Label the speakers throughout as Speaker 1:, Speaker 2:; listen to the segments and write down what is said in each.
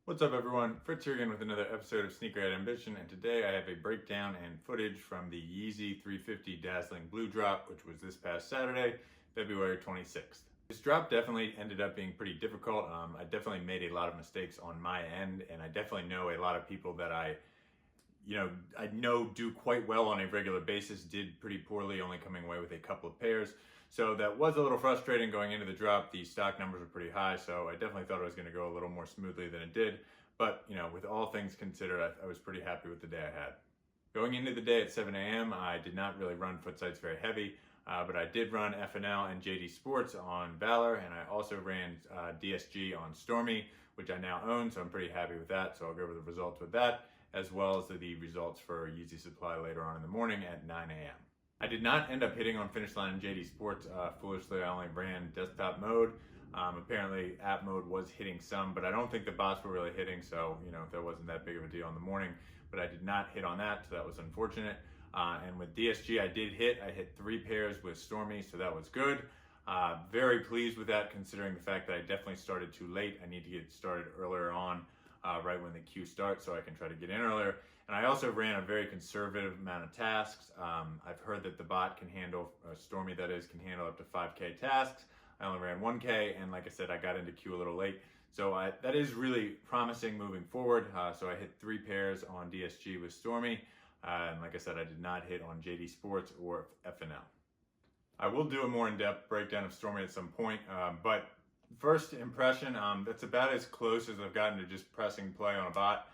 Speaker 1: What's up everyone, Fritz here again with another episode of Sneakerhead Ambition, and today I have a breakdown and footage from the Yeezy 350 Dazzling Blue drop, which was this past Saturday, February 26th. This drop definitely ended up being pretty difficult. I definitely made a lot of mistakes on my end, and I definitely know a lot of people that I know do quite well on a regular basis did pretty poorly, only coming away with a couple of pairs. So that was a little frustrating going into the drop. The stock numbers were pretty high, so I definitely thought it was going to go a little more smoothly than it did. But, with all things considered, I was pretty happy with the day I had. Going into the day at 7 a.m., I did not really run foot sites very heavy, but I did run FNL and JD Sports on Valor, and I also ran DSG on Stormy, which I now own, so I'm pretty happy with that. So I'll go over the results with that, as well as the results for Yeezy Supply later on in the morning at 9 a.m. I did not end up hitting on finish line in JD Sports. Foolishly, I only ran desktop mode. Apparently app mode was hitting some, but I don't think the bots were really hitting, so that wasn't that big of a deal in the morning. But I did not hit on that, so that was unfortunate. And with DSG, I did hit. I hit 3 pairs with Stormy, so that was good. Very pleased with that, considering the fact that I definitely started too late. I need to get started earlier on, right when the queue starts, so I can try to get in earlier. And I also ran a very conservative amount of tasks. I've heard that the bot can handle, Stormy that is, can handle up to 5K tasks. I only ran 1K, and like I said, I got into queue a little late. So that is really promising moving forward. So I hit 3 pairs on DSG with Stormy. And like I said, I did not hit on JD Sports or FNL. I will do a more in-depth breakdown of Stormy at some point, but first impression, that's about as close as I've gotten to just pressing play on a bot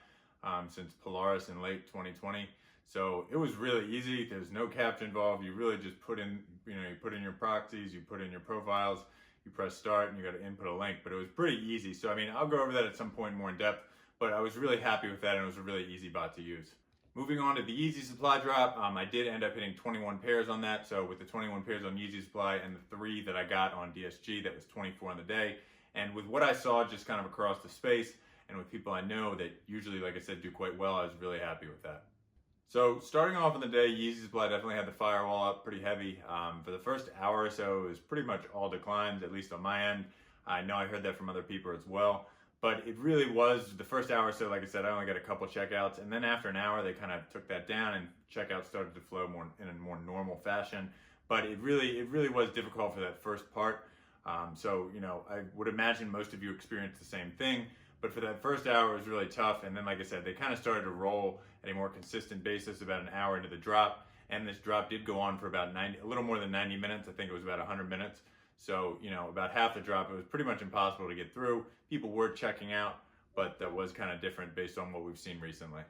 Speaker 1: since Polaris in late 2020. So it was really easy. There's no caption involved. You really just put in, you put in your proxies, you put in your profiles, you press start, and you got to input a link. But it was pretty easy. So I'll go over that at some point more in depth. But I was really happy with that, and it was a really easy bot to use. Moving on to the Yeezy Supply drop, I did end up hitting 21 pairs on that. So with the 21 pairs on Yeezy Supply and the 3 that I got on DSG, that was 24 on the day. And with what I saw just kind of across the space, and with people I know that usually, like I said, do quite well, I was really happy with that. So starting off on the day, Yeezy Supply definitely had the firewall up pretty heavy. For the first hour or so, it was pretty much all declines, at least on my end. I know I heard that from other people as well. But it really was the first hour or so, like I said, I only got a couple checkouts. And then after an hour, they kind of took that down and checkouts started to flow more in a more normal fashion. But it really was difficult for that first part. So I would imagine most of you experienced the same thing. But for that first hour, it was really tough. And then, like I said, they kind of started to roll at a more consistent basis about an hour into the drop. And this drop did go on for about a little more than 90 minutes. I think it was about 100 minutes. So, about half the drop, it was pretty much impossible to get through. People were checking out, but that was kind of different based on what we've seen recently.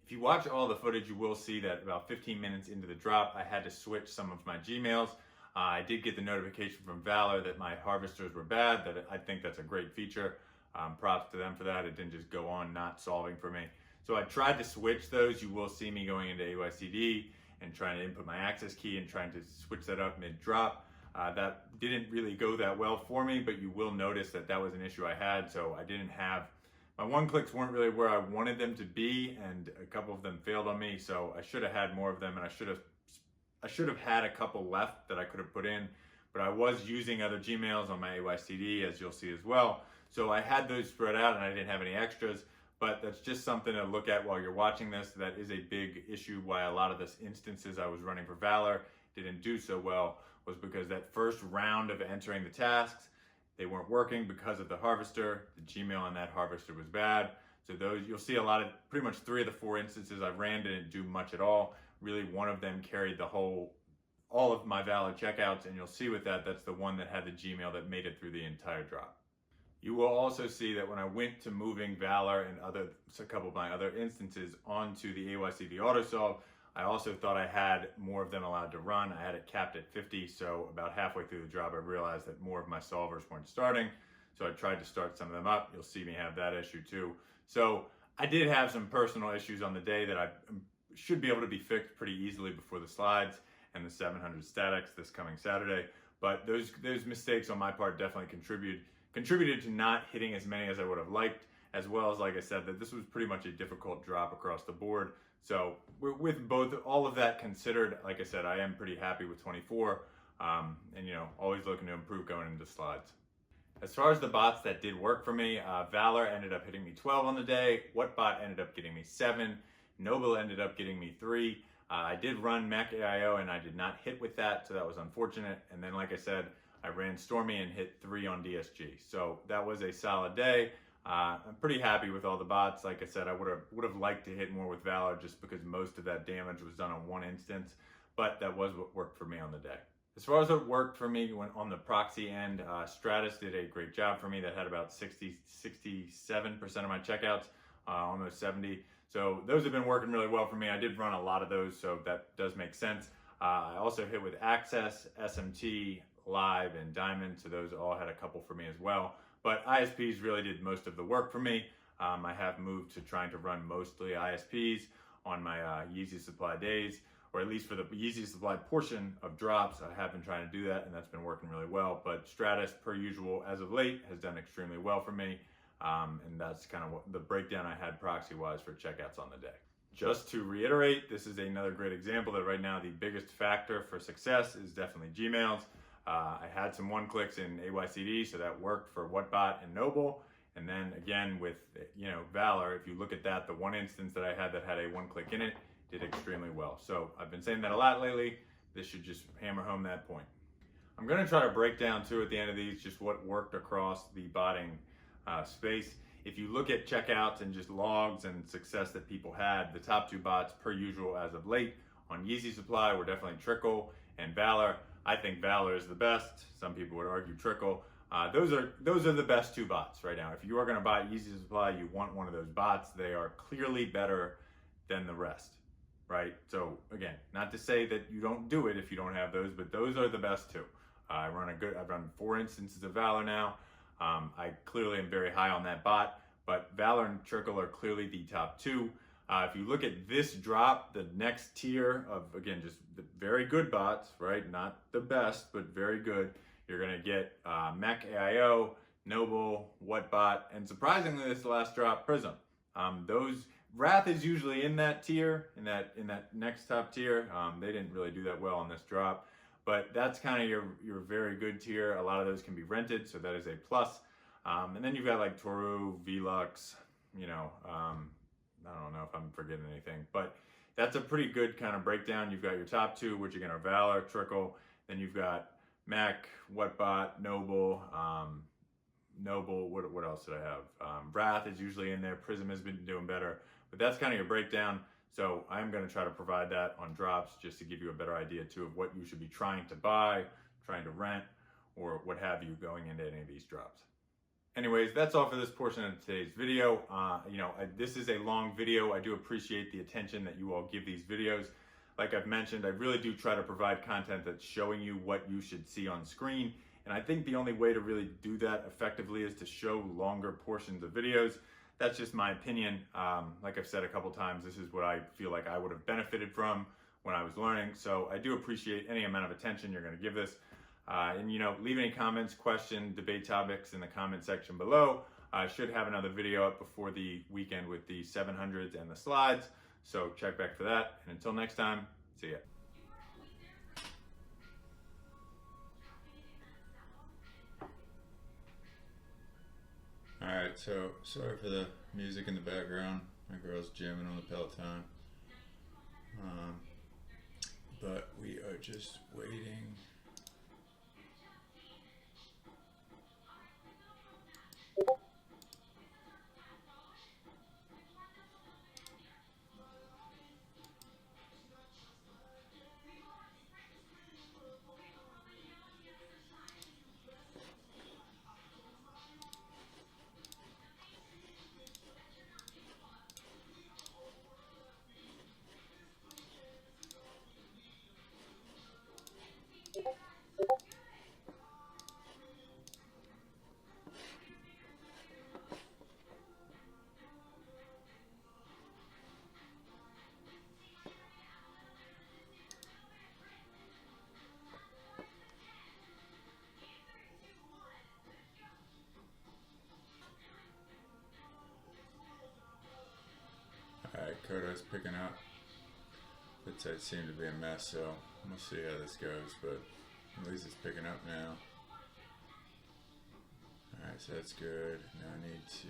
Speaker 1: If you watch all the footage, you will see that about 15 minutes into the drop, I had to switch some of my Gmails. I did get the notification from Valor that my harvesters were bad. I think that's a great feature. Props to them for that. It didn't just go on not solving for me. So I tried to switch those. You will see me going into AYCD and trying to input my access key and trying to switch that up mid-drop. That didn't really go that well for me, but you will notice that that was an issue I had. So I didn't have, my one-clicks weren't really where I wanted them to be, and a couple of them failed on me. So I should have had more of them, and I should have had a couple left that I could have put in, but I was using other Gmails on my AYCD, as you'll see as well. So I had those spread out and I didn't have any extras, but that's just something to look at while you're watching this. That is a big issue why a lot of the instances I was running for Valor didn't do so well, was because that first round of entering the tasks, they weren't working because of the harvester. The Gmail on that harvester was bad. So those, you'll see a lot of, pretty much 3 of the 4 instances I ran didn't do much at all. Really, one of them carried all of my Valor checkouts, and you'll see with that, that's the one that had the Gmail that made it through the entire drop. You will also see that when I went to moving Valor and a couple of my other instances onto the AYCD autosolve, I also thought I had more of them allowed to run. I had it capped at 50, so about halfway through the drop, I realized that more of my solvers weren't starting. So I tried to start some of them up. You'll see me have that issue too. So I did have some personal issues on the day that I should be able to be fixed pretty easily before the slides and the 700 statics this coming Saturday. But those mistakes on my part definitely contributed to not hitting as many as I would have liked, as well as, like I said, that this was pretty much a difficult drop across the board. So with all of that considered, like I said, I am pretty happy with 24, and always looking to improve going into slides. As far as the bots that did work for me, Valor ended up hitting me 12 on the day. Whatbot ended up getting me 7. Noble ended up getting me 3. I did run Mac AIO and I did not hit with that, so that was unfortunate. And then, like I said, I ran Stormy and hit 3 on DSG. So that was a solid day. I'm pretty happy with all the bots. Like I said, I would have liked to hit more with Valor just because most of that damage was done on one instance, but that was what worked for me on the day. As far as what worked for me when on the proxy end, Stratus did a great job for me. That had about 67% of my checkouts, almost 70. So those have been working really well for me. I did run a lot of those, so that does make sense. I also hit with Access, SMT, Live, and Diamond, so those all had a couple for me as well. But ISPs really did most of the work for me. I have moved to trying to run mostly ISPs on my Yeezy Supply days, or at least for the Yeezy Supply portion of drops. I have been trying to do that, and that's been working really well. But Stratus, per usual, as of late, has done extremely well for me. And that's kind of what the breakdown I had proxy-wise for checkouts on the day. Just to reiterate, this is another great example that right now the biggest factor for success is definitely Gmails. I had some one-clicks in AYCD, so that worked for Whatbot and Noble. And then again with, Valor, if you look at that, the one instance that I had that had a one-click in it did extremely well. So I've been saying that a lot lately. This should just hammer home that point. I'm going to try to break down too at the end of these just what worked across the botting space. If you look at checkouts and just logs and success that people had, the top 2 bots per usual as of late on Yeezy Supply were definitely Trickle and Valor. I think Valor is the best. Some people would argue Trickle. Those are the best 2 bots right now. If you are going to buy Yeezy Supply, you want one of those bots. They are clearly better than the rest, right? So again, not to say that you don't do it if you don't have those, but those are the best 2. I've run 4 instances of Valor now. I clearly am very high on that bot, but Valor and Trickle are clearly the top 2. If you look at this drop, the next tier of, again, just the very good bots, right? Not the best, but very good. You're gonna get Mac AIO, Noble, Whatbot, and surprisingly, this last drop, Prism. Those Wrath is usually in that tier, in that next top tier. They didn't really do that well on this drop, but that's kind of your very good tier. A lot of those can be rented, so that is a plus. And then you've got like Toru, Velux, I don't know if I'm forgetting anything, but that's a pretty good kind of breakdown. You've got your top 2, which again are Valor, Trickle. Then you've got Mac, Whatbot, Noble. What else did I have? Wrath is usually in there. Prism has been doing better, but that's kind of your breakdown. So I'm going to try to provide that on drops just to give you a better idea too of what you should be trying to buy, trying to rent, or what have you going into any of these drops. Anyways, that's all for this portion of today's video. This is a long video. I do appreciate the attention that you all give these videos. Like I've mentioned, I really do try to provide content that's showing you what you should see on screen. And I think the only way to really do that effectively is to show longer portions of videos. That's just my opinion. Like I've said a couple times, this is what I feel like I would have benefited from when I was learning. So I do appreciate any amount of attention you're going to give this. Leave any comments, questions, debate topics in the comment section below. I should have another video up before the weekend with the 700s and the slides. So check back for that. And until next time, see ya. Alright, so sorry for the music in the background. My girl's gymming on the Peloton. But we are just waiting. Kodo's picking up. That side seemed to be a mess, so we'll see how this goes, but at least it's picking up now. so that's good. Now I need to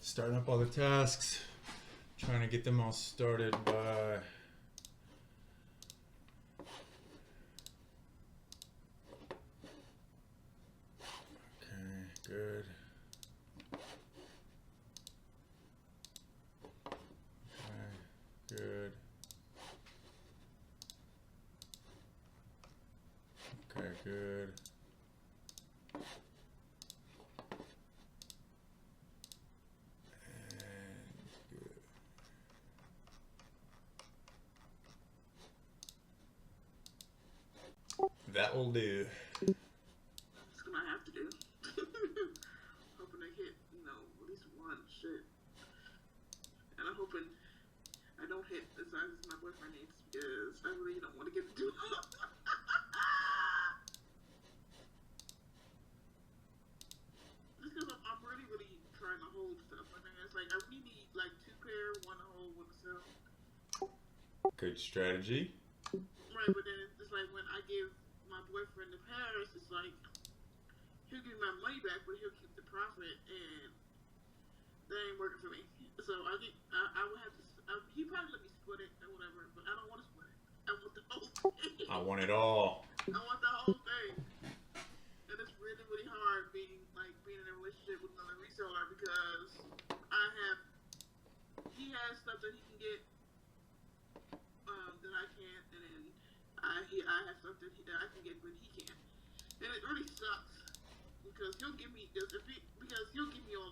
Speaker 1: starting up all the tasks, trying to get them all started by good. Okay, good. Okay, good. That will do.
Speaker 2: That's what I have to do. Hoping I hit, at least one shit. And I'm hoping I don't hit the sizes my boyfriend needs because I really don't want to get it too long. Just because I'm really, really trying to hold stuff. I think it's like I really need like 2 pair, one to hold, one to sell.
Speaker 1: Good strategy.
Speaker 2: Right, but then it's like when I give my boyfriend the pairs, it's like he'll give me my money back, but he'll keep the profit, and that ain't working for me. So I would have to. He probably let me split it or whatever, but I don't want to split it. I want the whole thing.
Speaker 1: I want it all.
Speaker 2: I want the whole thing, and it's really, really hard being in a relationship with another reseller because he has stuff that he can get that I can't, and then I have stuff that I can get but he can't, and it really sucks because he'll give me all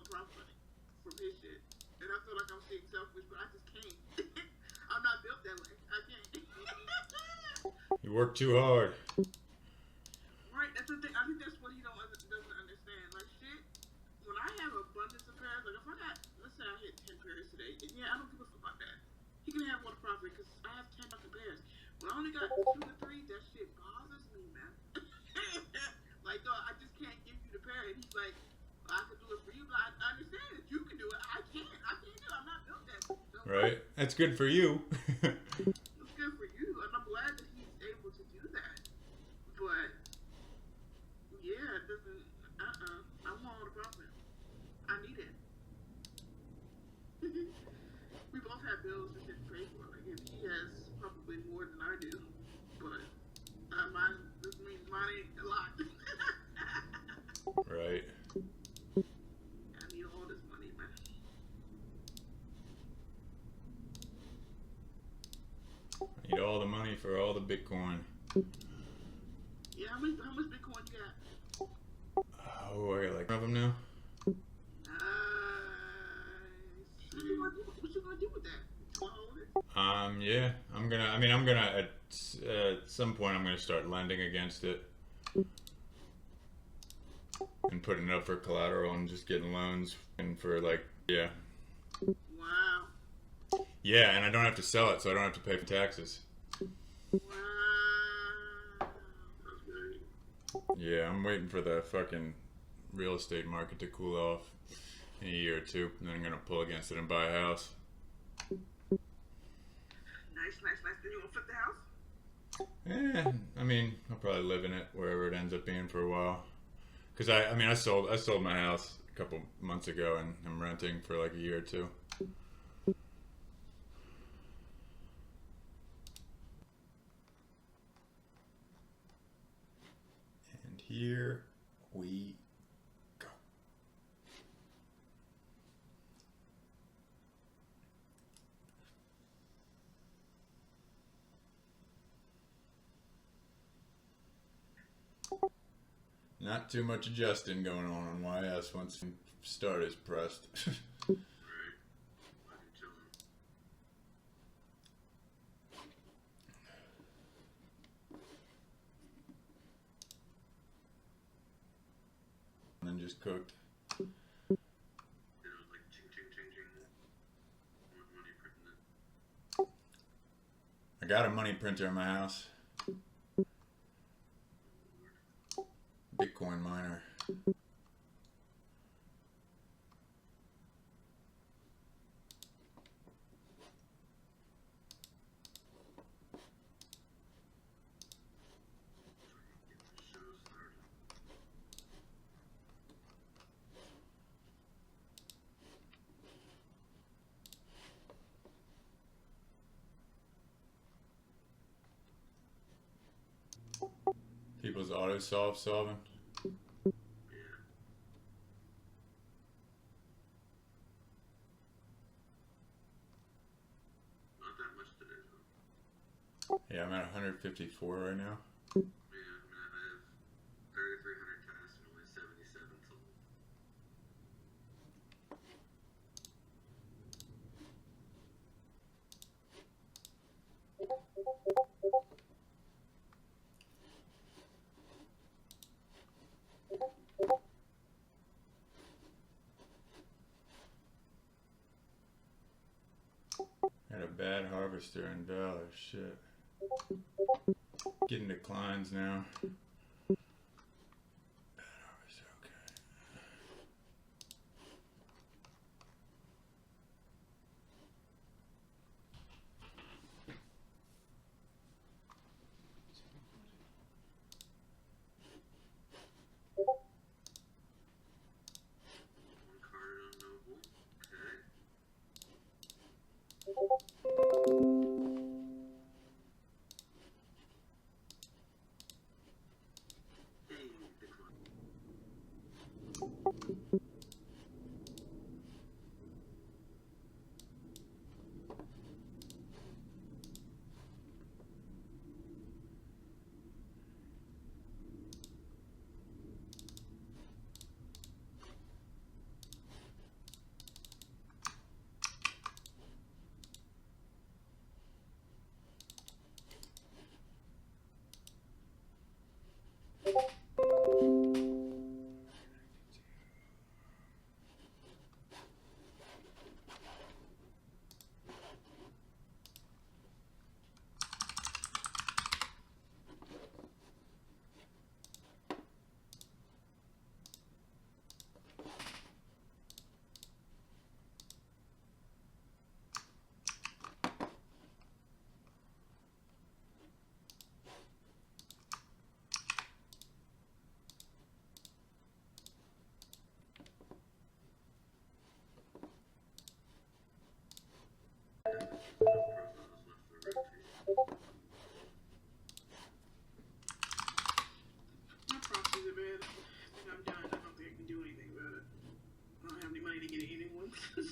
Speaker 2: the profit money from his shit, and I feel like I'm being selfish, but I just can't. I'm not built that way. I can't.
Speaker 1: You work too hard.
Speaker 2: Right, that's the thing. I think that's what he doesn't understand. Like shit, when I have abundance of pairs, like if I got, let's say I hit 10 pairs today, and yeah, I don't give a fuck about that. He can have more profit because I have 10 fucking pairs. When I only got 2 or 3, that shit bothers me, man. Like, dog, I just can't give you the pair. And he's like, I can do it for you, but I understand that you can do it. I can't do it. I'm not built that way. So,
Speaker 1: right. That's good for you.
Speaker 2: it's good for you, and I'm glad that he's able to do that. But, yeah, it doesn't, I want all the profit. I need it. We both have bills that didn't pay for. Like, if he has probably more than I do, but this means mine ain't a lot.
Speaker 1: Right.
Speaker 2: I need all this money, man.
Speaker 1: I need all the money for all the Bitcoin.
Speaker 2: Yeah, how much Bitcoin you got?
Speaker 1: Oh, I got like 1 of them now.
Speaker 2: What you gonna do with that? You wanna hold it?
Speaker 1: Yeah, I'm gonna at some point I'm gonna start lending against it and putting it up for collateral and just getting loans and for yeah.
Speaker 2: Wow.
Speaker 1: Yeah, and I don't have to sell it, so I don't have to pay for taxes.
Speaker 2: Wow. That's great.
Speaker 1: Yeah, I'm waiting for the fucking real estate market to cool off in a year or 2, and then I'm gonna pull against it and buy a house.
Speaker 2: Nice. Then you gonna flip the house?
Speaker 1: I'll probably live in it wherever it ends up being for a while. Cause I sold my house a couple months ago, and I'm renting for like a year or 2. And here we go. Not too much adjusting going on YS once start is pressed.
Speaker 2: Right. I can tell him.
Speaker 1: And then just cooked.
Speaker 2: Like changing money printing it.
Speaker 1: I got a money printer in my house. Bitcoin miner. people's auto solving.
Speaker 2: Yeah. Not that much today, though.
Speaker 1: Yeah, I'm at 154 right now.
Speaker 2: Yeah, I have 3,300 tasks and only 77 solved.
Speaker 1: Had a bad harvester in Valor. Shit. Getting declines now. Bad harvester, okay.
Speaker 2: One card on Noble. Okay. Hey, decline. My proxies are bad. I think I'm done. I don't think I can do anything about it. I don't have any money to get anyone. So.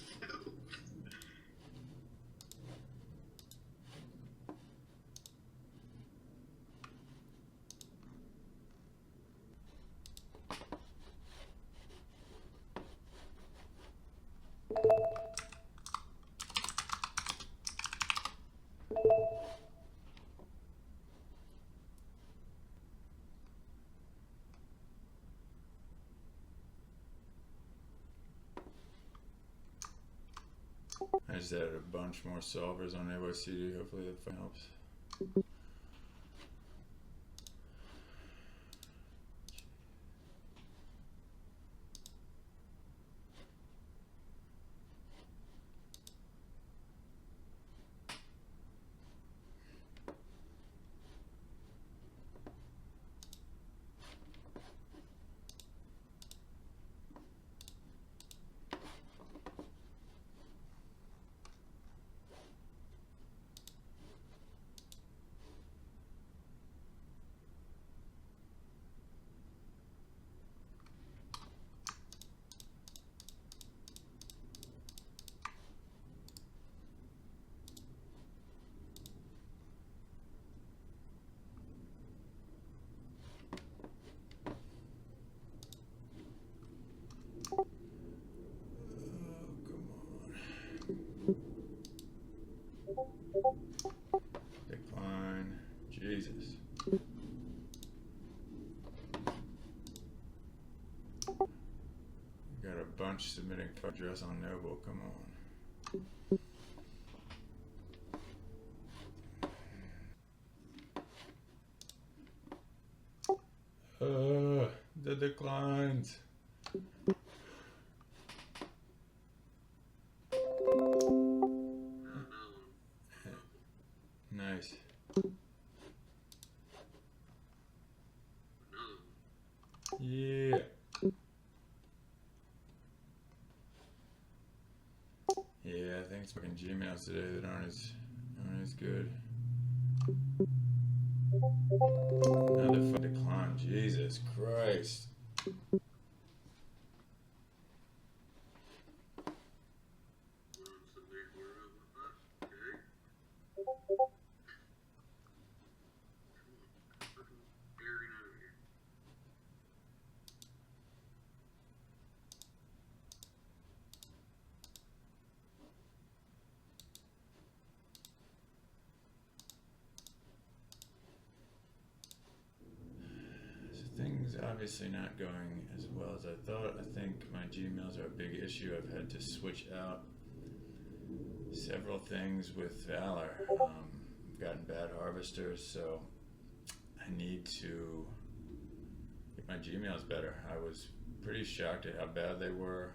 Speaker 1: I just added a bunch more solvers on OCULUS. Hopefully that helps. Decline. Jesus. Got a bunch submitting address on Noble. Come on. The declines. Nice. Yeah. Yeah, I think it's fucking Gmails today that aren't as good. Another fucking decline. Jesus Christ. Things obviously not going as well as I thought. I think my Gmails are a big issue. I've had to switch out several things with Valor. I've gotten bad harvesters, so I need to get my Gmails better. I was pretty shocked at how bad they were.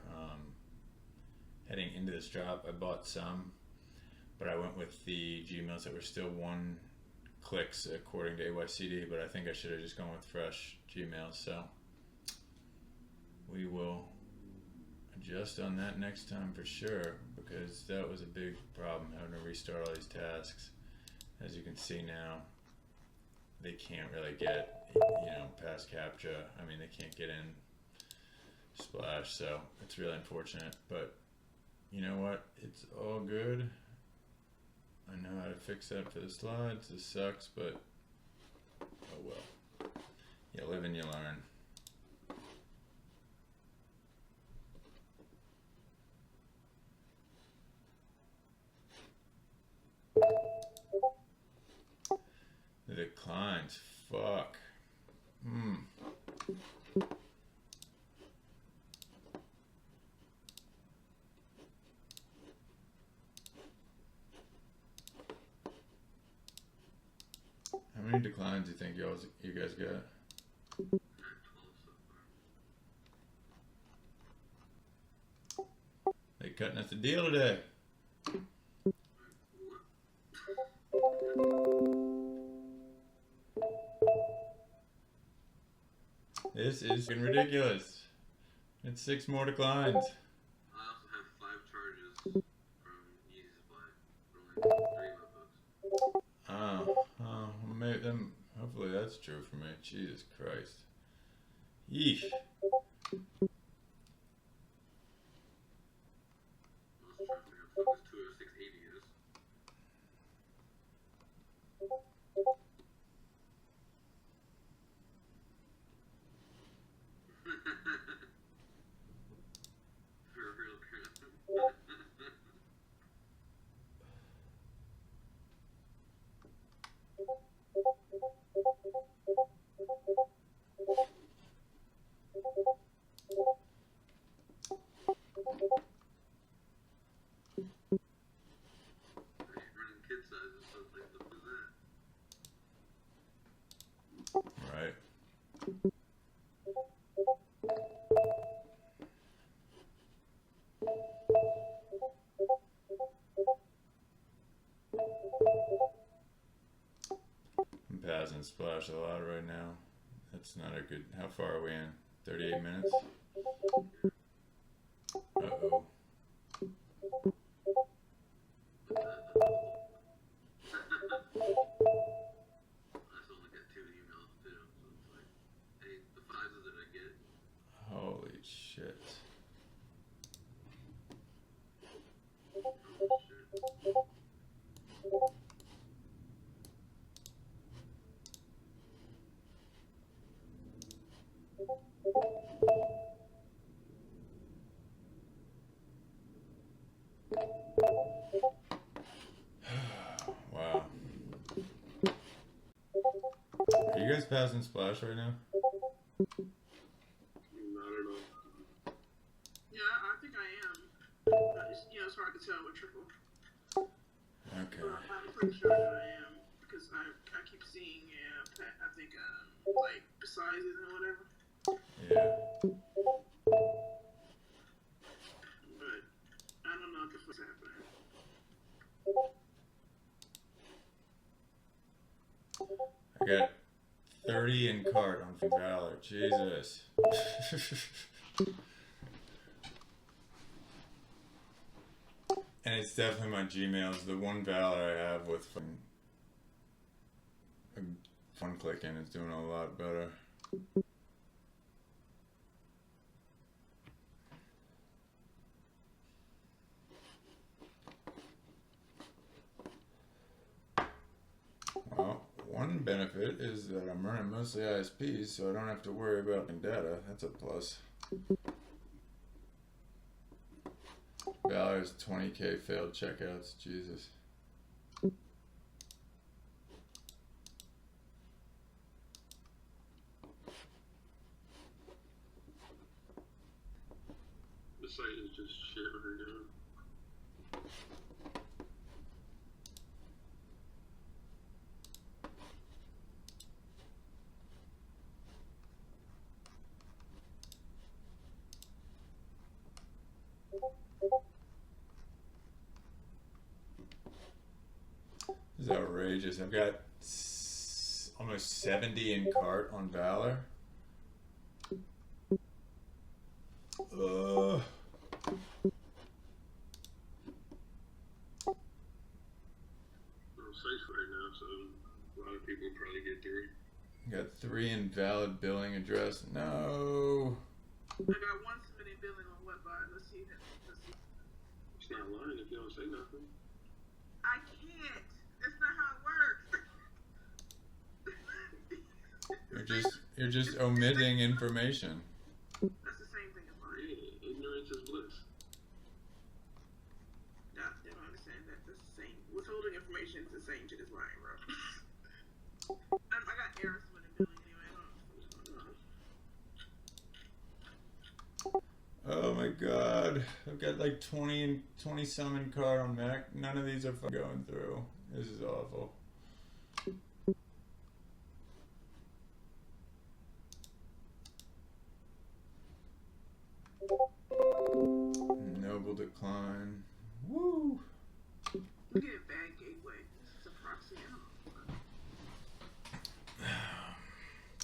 Speaker 1: Heading into this drop, I bought some, but I went with the Gmails that were still 1 clicks according to AYCD, but I think I should have just gone with fresh Gmails, so we will adjust on that next time for sure, because that was a big problem, having to restart all these tasks. As you can see now, they can't really get, past CAPTCHA. I mean, they can't get in Splash, so it's really unfortunate, but you know what, it's all good. I know how to fix that for the slides. This sucks, but oh well. You live and you learn. The declines, fuck. How many declines do you think you guys got? They cutting us a deal today. This is fucking ridiculous. It's 6 more declines.
Speaker 3: I also have 5 charges from Yeezy Supply. For only 3 motherfuckers.
Speaker 1: Maybe them. Hopefully that's true for me. Jesus Christ. Yeesh.
Speaker 3: I was trying to figure out what this 20680 is. For real crap. Running kid sizes, so it's like, what is that?
Speaker 1: Right. I'm passing Splash a lot right now. That's not a good. How far are we in? 38 minutes? Uh-oh.
Speaker 3: I still only get 2 emails too, so it's like, hey, the 5s that I get.
Speaker 1: Holy shit.
Speaker 3: Oh shit.
Speaker 1: Wow. Are you guys passing Splash right now?
Speaker 2: Yeah, I think I am. It's hard to tell with triple.
Speaker 1: Okay.
Speaker 2: I'm pretty sure that I am because I keep seeing I think like sizes and whatever.
Speaker 1: Yeah.
Speaker 2: But I don't know what's happening.
Speaker 1: I got 30 in cart on Valor. Jesus. And it's definitely my Gmails. The one Valor I have with One clicking is doing a lot better. Well, one benefit is that I'm running mostly ISPs, so I don't have to worry about data. That's a plus. Valor's 20K failed checkouts. Jesus.
Speaker 3: The site is just shit right now.
Speaker 1: This is outrageous. I've got almost 70 in cart on Valor.
Speaker 3: I'm safe right now, so a lot of people probably get through.
Speaker 1: Got 3 invalid billing address. No.
Speaker 2: I got 1 submitted billing on WebBot. Let's see.
Speaker 3: It's not lying if you don't say nothing.
Speaker 2: I can't. That's not how it works.
Speaker 1: You're just omitting information.
Speaker 2: That's the same thing as lying.
Speaker 3: Yeah, ignorance is bliss.
Speaker 2: No, they don't understand that. That's the same. Withholding information is the same shit as lying, bro. I got errors with the billing anyway. I don't know what's going on.
Speaker 1: Oh my god. I've got like 20 some in cart on Mac. None of these are going through. This is awful. Noble decline. Woo!
Speaker 2: Look at bad gateway. This is a proxy.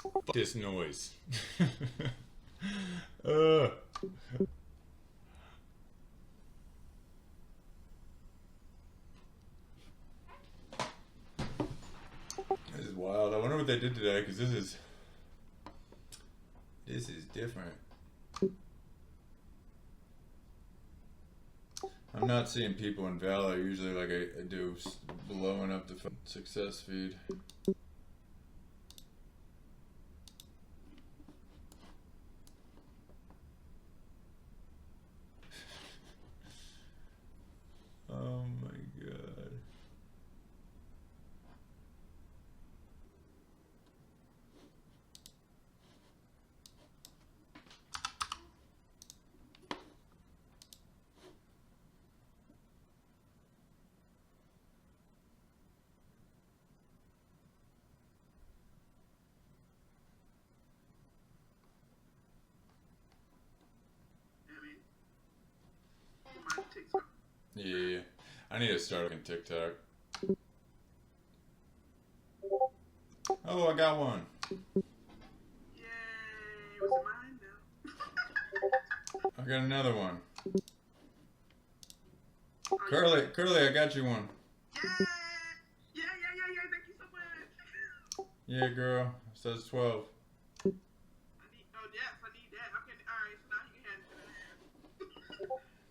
Speaker 1: Fuck this noise. This is wild. I wonder what they did today, because this is different. I'm not seeing people in Valor usually like I do, blowing up the success feed. Oh my god.
Speaker 2: TikTok.
Speaker 1: Yeah, I need to start looking TikTok. Oh, I got one.
Speaker 2: Yay! Was it mine? No.
Speaker 1: I got another one.
Speaker 2: Oh,
Speaker 1: Curly, I got you one.
Speaker 2: Yeah! Yeah! Thank you so much.
Speaker 1: Yeah, girl. Says 12.
Speaker 2: I need that. Okay, alright, so now you can have it.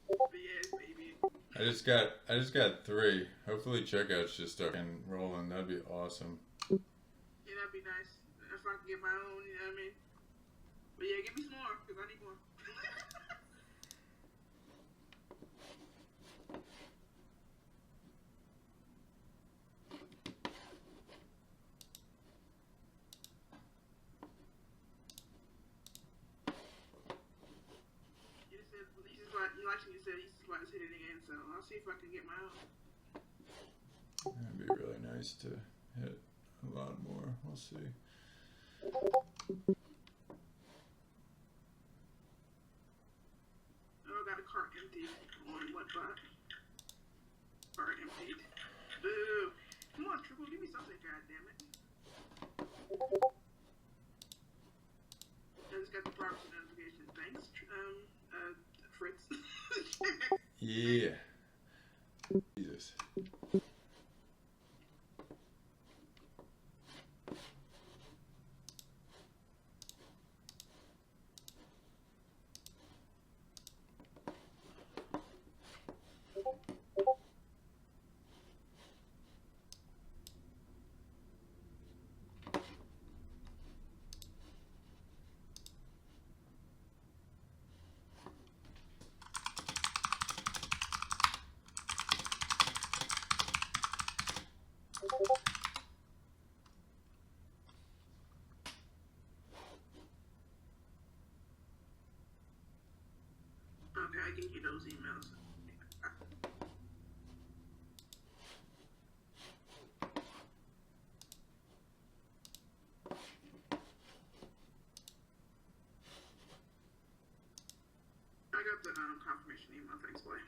Speaker 2: But yes, baby.
Speaker 1: I just got 3. Hopefully checkouts just start rolling. That'd be awesome.
Speaker 2: Yeah, that'd be nice. If I can get my own, you know what I mean? But yeah, give me some more, because I need more. You said Yeezy Slides hit it again, so I'll see if I can get my own.
Speaker 1: That'd be really nice to hit a lot more. We'll see.
Speaker 2: Oh, I got a cart empty on what bot? Cart emptied. Boo! Come on, Triple, give me something, goddammit. I just got the PROXY notification. Thanks, Fritz.
Speaker 1: Yeah. Jesus.
Speaker 2: can hear those emails. I got the confirmation email. Thanks, boy.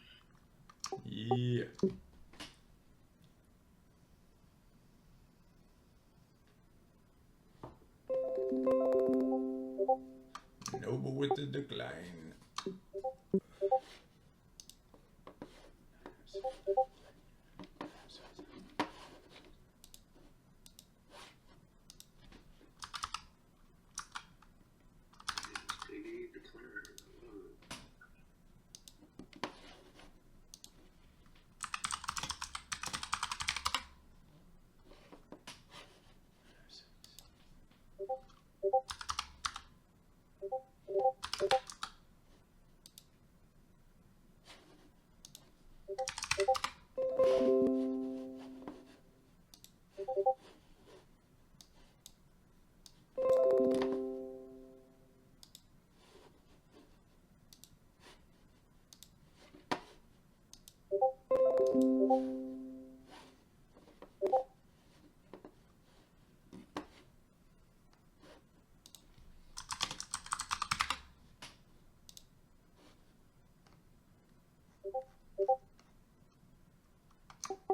Speaker 1: Yeah. Noble with the decline.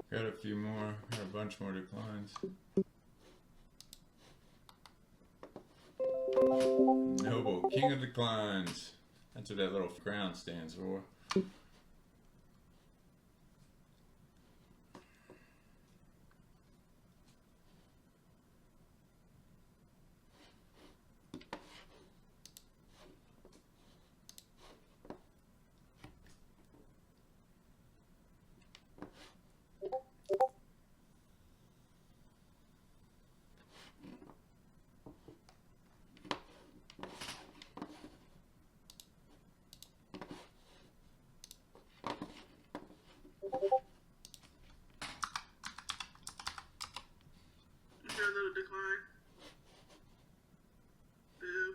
Speaker 1: Got a few more, got a bunch more declines. Noble, king of declines. That's what that little crown stands for.
Speaker 2: Decline. Boo.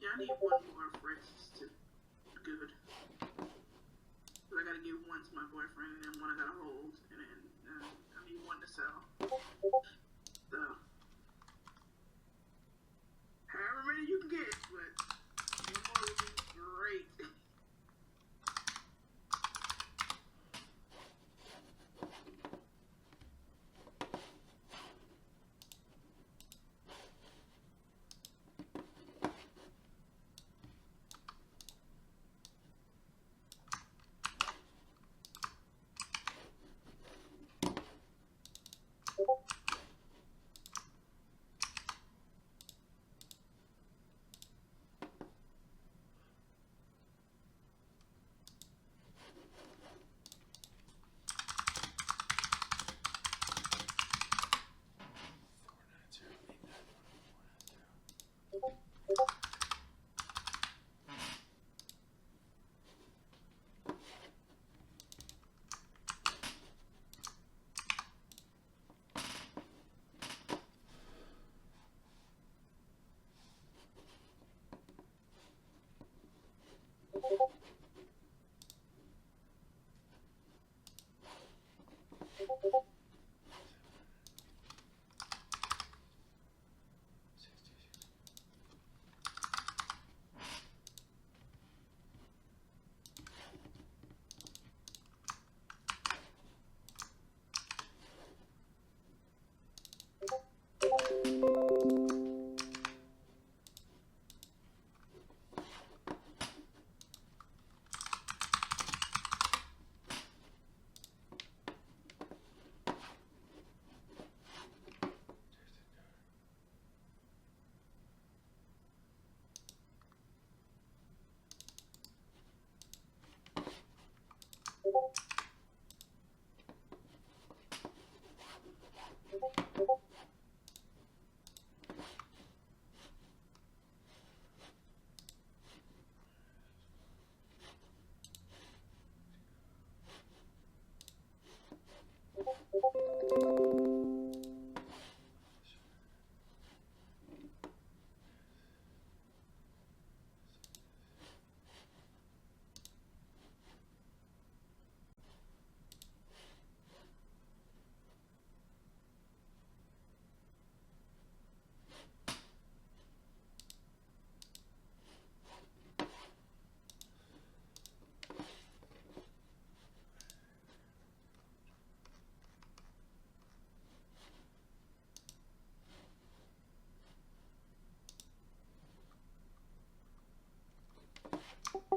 Speaker 2: Yeah, I need one more for it to good. So I gotta give one to my boyfriend, and then one I gotta hold, and then I need one to sell. So, however many you can get, but one more would be great.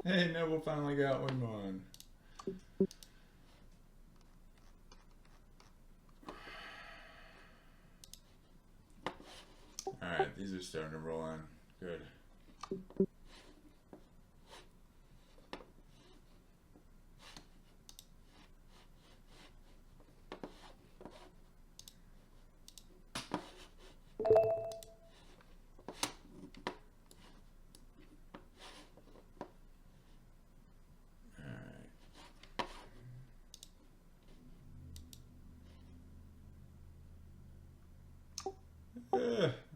Speaker 1: Hey, Neville finally got one on. Alright, these are starting to roll in. Good.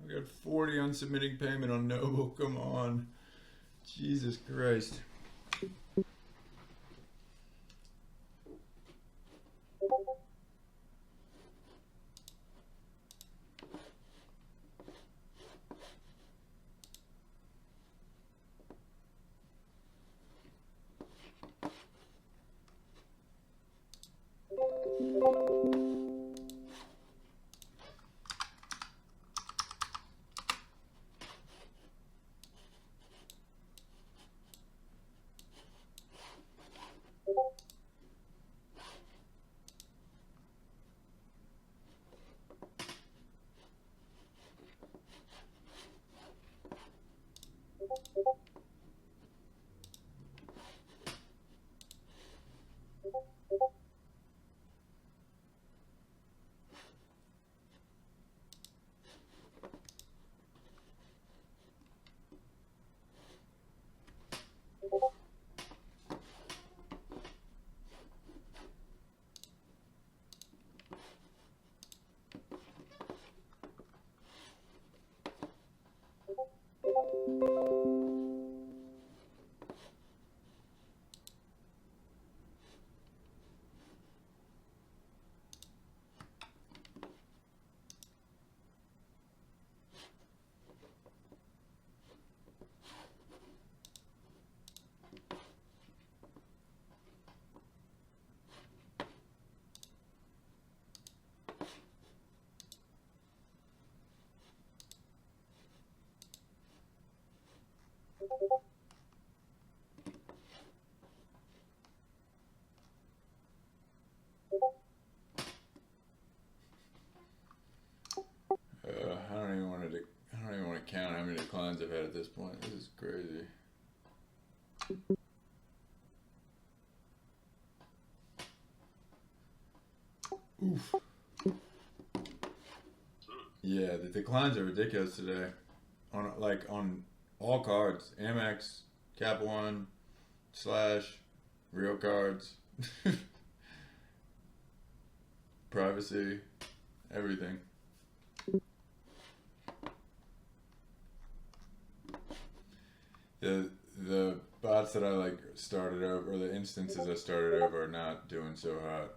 Speaker 1: We got 40 on submitting payment on Noble. Come on. Jesus Christ. I don't even want to count how many declines I've had at this point. This is crazy. Oof. Yeah, the declines are ridiculous today. On all cards, Amex, Cap One, Slash, real cards, privacy, everything. The bots that I started over, or the instances I started over, are not doing so hot.